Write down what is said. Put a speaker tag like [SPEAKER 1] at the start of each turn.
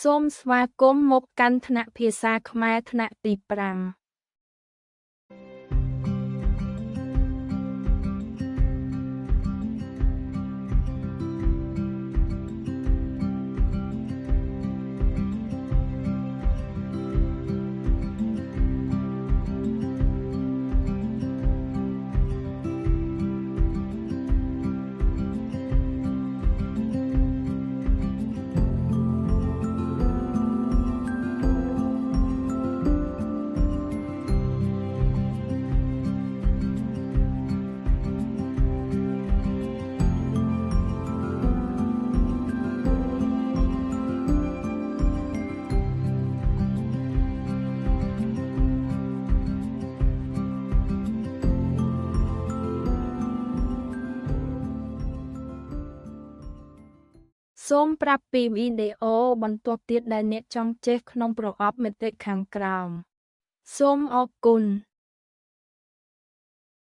[SPEAKER 1] សូមស្វាគមន៍មកកាន់ថ្នាក់ភាសាខ្មែរថ្នាក់ទី5សូមប្រាប់ពីវីដេអូបន្ទាប់ទៀតដែលអ្នកចង់ចេះក្នុងប្រអប់មេត្រិកខាងក្រោមសូមអរគុណ